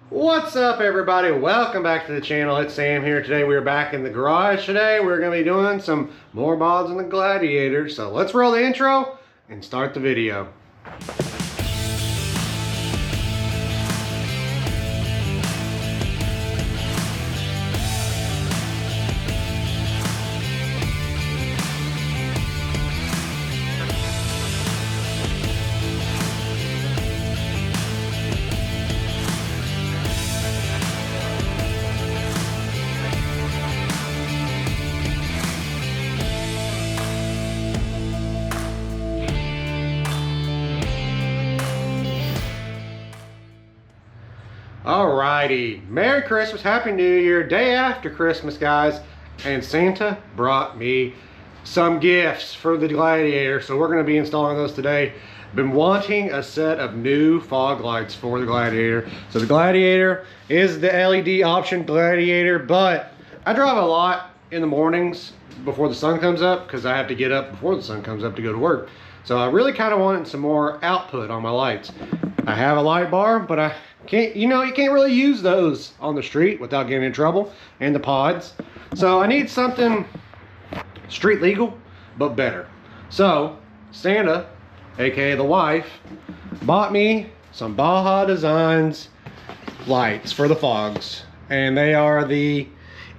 What's up, everybody? Welcome back to the channel. It's Sam here. Today we're back in the garage. Today we're going to be doing some more mods on the Gladiator. So let's roll the intro and start the video. Alrighty, Merry Christmas, Happy New Year, day after Christmas, guys, and Santa brought me some gifts for the Gladiator, so we're going to be installing those today. Been wanting a set of new fog lights for the Gladiator. So the Gladiator is the LED option Gladiator, but I drive a lot in the mornings before the sun comes up because I have to get up before the sun comes up to go to work. So I really kind of wanted some more output on my lights. I have a light bar, but I can't, you can't really use those on the street without getting in trouble, and the pods. So I need something street legal, but better. So Santa, aka the wife, bought me some Baja Designs lights for the fogs. And they are the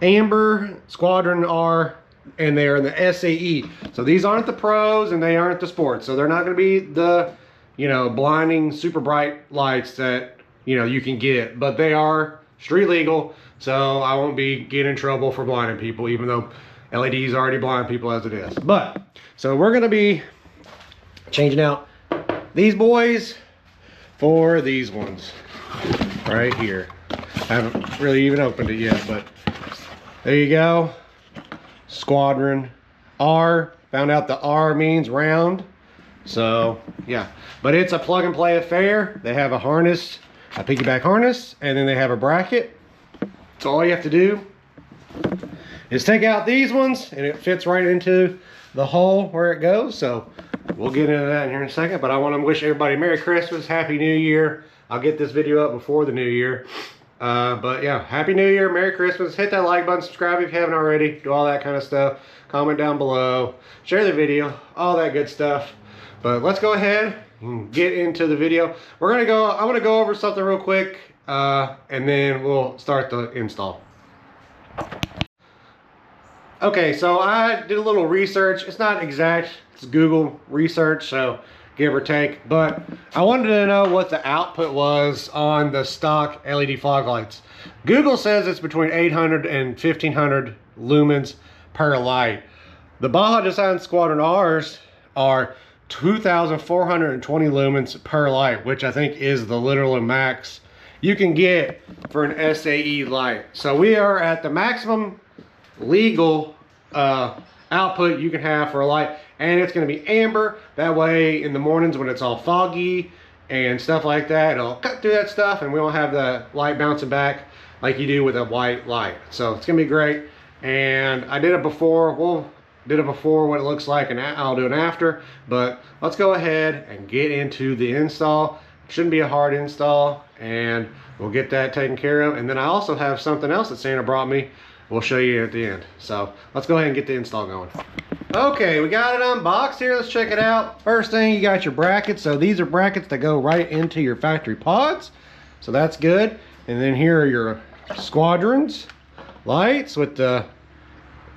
Amber Squadron-R, and they are in the SAE. So these aren't the pros and they aren't the sports. So they're not gonna be the, blinding super bright lights that you can get, but they are street legal, so I won't be getting in trouble for blinding people, even though LEDs already blind people as it is. But so we're gonna be changing out these boys for these ones right here. I haven't really even opened it yet, but there you go. Squadron-R. Found out the R means round, so yeah, but it's a plug and play affair. They have a harness, a piggyback harness, and then they have a bracket. So all you have to do is take out these ones and it fits right into the hole where it goes. So we'll get into that in here in a second, but I want to wish everybody Merry Christmas, Happy New Year. I'll get this video up before the new year. But yeah, Happy New Year, Merry Christmas. Hit that like button, subscribe if you haven't already, do all that kind of stuff. Comment down below, share the video, all that good stuff. But let's go ahead and get into the video. I'm gonna go over something real quick, and then we'll start the install. Okay, so I did a little research. It's not exact, it's Google research, so give or take, but I wanted to know what the output was on the stock LED fog lights. Google says it's between 800 and 1500 lumens per light. The Baja Design Squadron-Rs are 2,420 lumens per light, which I think is the literal max you can get for an SAE light. So we are at the maximum legal output you can have for a light, and it's going to be amber. That way in the mornings when it's all foggy and stuff like that, it'll cut through that stuff and we won't have the light bouncing back like you do with a white light. So it's gonna be great. And I did it before. Did it before what it looks like, and I'll do it after. But let's go ahead and get into the install. Shouldn't be a hard install, and we'll get that taken care of. And then I also have something else that Santa brought me. We'll show you at the end. So let's go ahead and get the install going. Okay, we got it unboxed here. Let's check it out. First thing, you got your brackets. So these are brackets that go right into your factory pods. So that's good. And then here are your Squadrons lights with the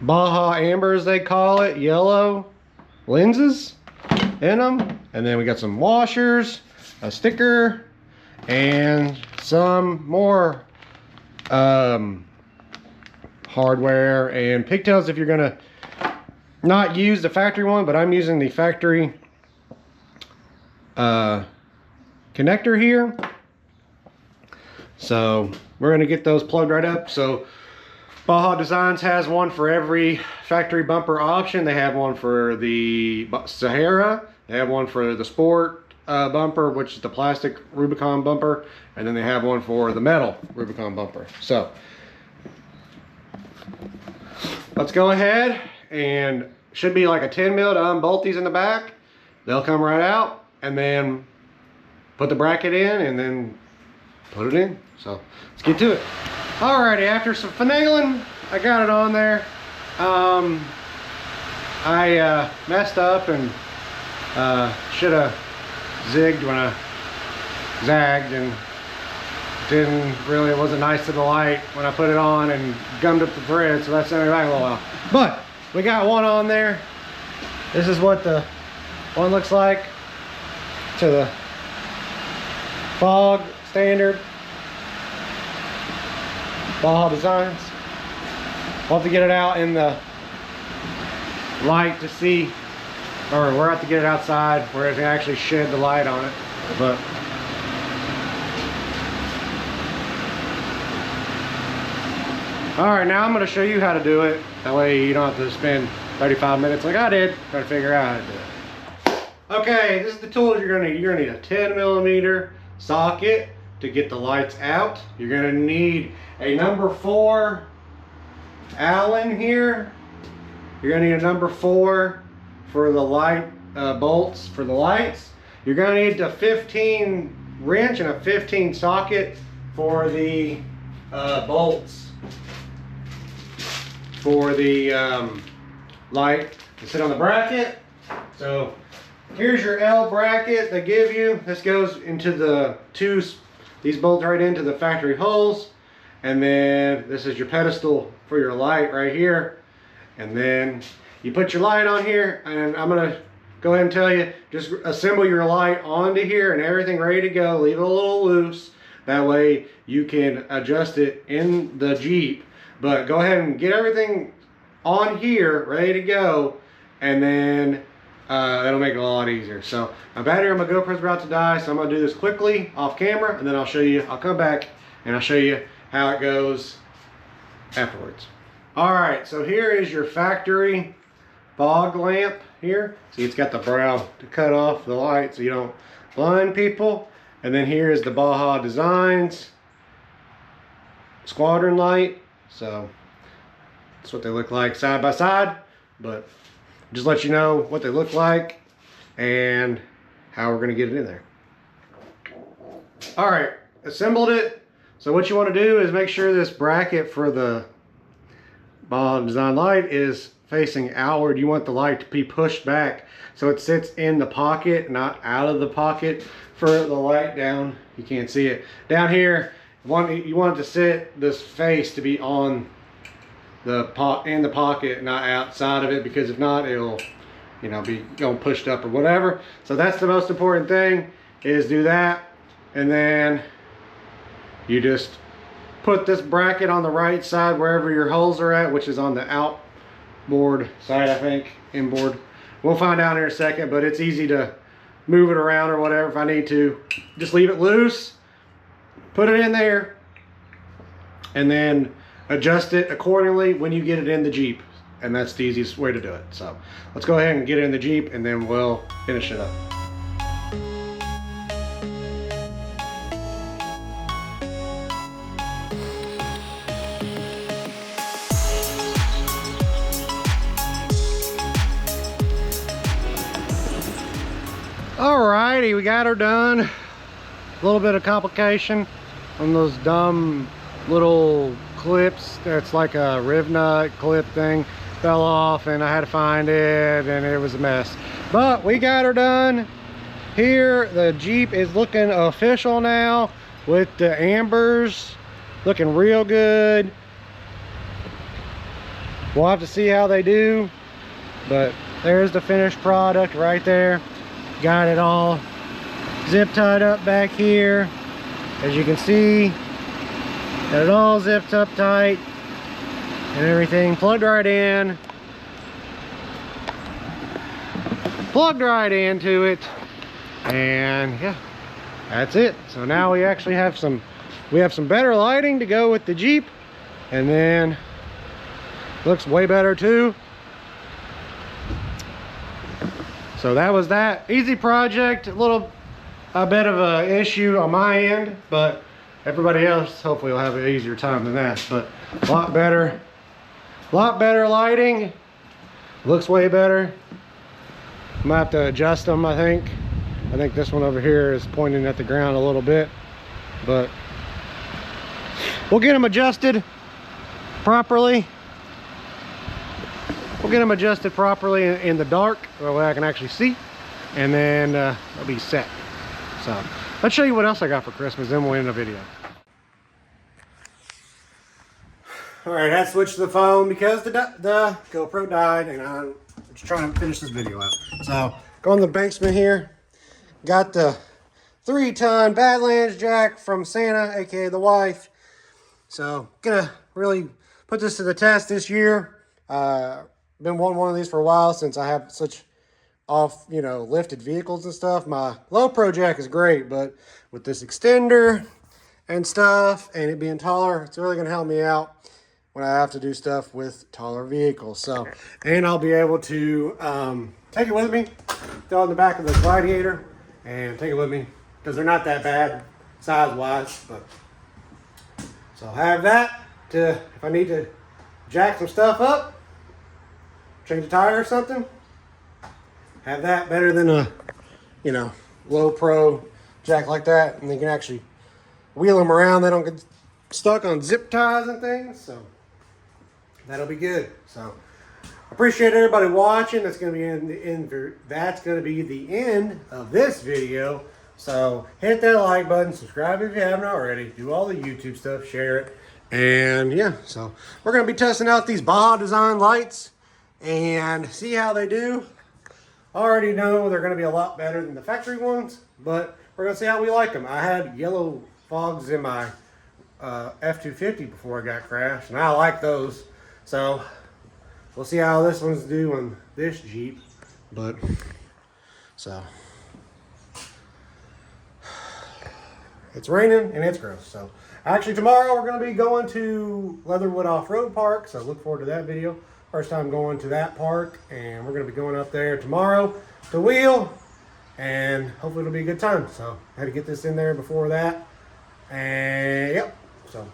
Baja Amber, as they call it, yellow lenses in them. And then we got some washers, a sticker, and some more hardware and pigtails if you're gonna not use the factory one, but I'm using the factory connector here. So we're gonna get those plugged right up. So Baja Designs has one for every factory bumper option. They have one for the Sahara, they have one for the sport bumper, which is the plastic Rubicon bumper, and then they have one for the metal Rubicon bumper. So let's go ahead, and should be like a 10 mil to unbolt these in the back. They'll come right out, and then put the bracket in, and then put it in. So let's get to it. Alrighty, after some finagling, I got it on there. I messed up and should have zigged when I zagged, and it wasn't nice to the light when I put it on and gummed up the thread, so that sent me back a little while. But we got one on there. This is what the one looks like to the fog standard Baja designs. We'll have to get it out in the light to see, or we'll have to get it outside where it can actually shed the light on it. But alright, now I'm going to show you how to do it. That way you don't have to spend 35 minutes like I did trying to figure out how to do it. Okay, this is the tools you're going to need. You're going to need a 10mm socket to get the lights out. You're going to need a number 4 Allen here. You're going to need a number 4 for the light bolts for the lights. You're going to need a 15 wrench and a 15 socket for the bolts for the light to sit on the bracket. So here's your L bracket they give you. This goes into the these bolts right into the factory holes, and then this is your pedestal for your light right here. And then you put your light on here, and I'm gonna go ahead and tell you, just assemble your light onto here and everything ready to go. Leave it a little loose, that way you can adjust it in the Jeep. But go ahead and get everything on here ready to go, and then that'll make it a lot easier. So my battery on my GoPro's about to die, so I'm gonna do this quickly off camera, and then I'll show you. I'll come back and I'll show you how it goes afterwards. All right, so here is your factory fog lamp here. See, it's got the brow to cut off the light so you don't blind people. And then here is the Baja Designs Squadron light. So that's what they look like side by side, but just let you know what they look like and how we're gonna get it in there. All right, assembled it. So what you want to do is make sure this bracket for the Baja Design light is facing outward. You want the light to be pushed back so it sits in the pocket, not out of the pocket. For the light down, you can't see it. Down here, you want it to sit, this face to be on the in the pocket, not outside of it, because if not, it'll, you know, be going pushed up or whatever. So that's the most important thing, is do that. And then you just put this bracket on the right side wherever your holes are at, which is on the outboard side, I think, inboard. We'll find out in a second, but it's easy to move it around or whatever if I need to. Just leave it loose, put it in there, and then adjust it accordingly when you get it in the Jeep. And that's the easiest way to do it. So let's go ahead and get it in the Jeep, and then we'll finish it up. Alrighty, we got her done. A little bit of complication on those dumb little clips. That's like a riv nut clip thing. Fell off and I had to find it, and it was a mess. But we got her done. Here, the Jeep is looking official now with the ambers. Looking real good. We'll have to see how they do. But there's the finished product right there. Got it all zip tied up back here, as you can see. Got it all zipped up tight and everything plugged right in, plugged right into it, and yeah, that's it. So now we actually have some better lighting to go with the Jeep, and then looks way better too. So that was that. Easy project, a bit of an issue on my end, but everybody else hopefully will have an easier time than that. But a lot better lighting. Looks way better. I'm gonna have to adjust them, I think. I think this one over here is pointing at the ground a little bit, but We'll get them adjusted properly. We'll get them adjusted properly in the dark, so I can actually see, and then they'll be set. So let's show you what else I got for Christmas, then we'll end the video. All right, I had to switch to the phone because the GoPro died, and I'm just trying to finish this video out. So go in the basement here. Got the 3-ton Badlands jack from Santa, aka the wife. So gonna really put this to the test this year. Been wanting one of these for a while since I have such lifted vehicles and stuff. My low pro jack is great, but with this extender and stuff and it being taller, it's really gonna help me out when I have to do stuff with taller vehicles. So, and I'll be able to take it with me, throw it in the back of the Gladiator and take it with me because they're not that bad size wise. But so I'll have that to, if I need to jack some stuff up, change a tire or something, have that better than a low pro jack like that, and they can actually wheel them around. They don't get stuck on zip ties and things. So that'll be good. So appreciate everybody watching. That's going to be that's going to be the end of this video. So hit that like button, subscribe if you haven't already, do all the YouTube stuff, share it, and yeah. So we're going to be testing out these Baja design lights and see how they do. I already know they're going to be a lot better than the factory ones, but we're going to see how we like them. I had yellow fogs in my F-250 before I got crashed, and I like those. So we'll see how this one's doing this Jeep. But so it's raining and it's gross. So actually tomorrow we're going to be going to Leatherwood Off-Road Park, so look forward to that video. First time going to that park, and we're going to be going up there tomorrow to wheel, and hopefully it'll be a good time. So I had to get this in there before that, and yep. So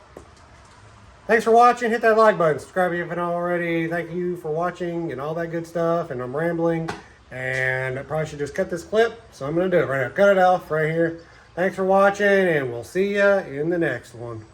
thanks for watching. Hit that like button, subscribe if you haven't already. Thank you for watching and all that good stuff. And I'm rambling, and I probably should just cut this clip, so I'm going to do it right now. Cut it off right here. Thanks for watching, and we'll see ya in the next one.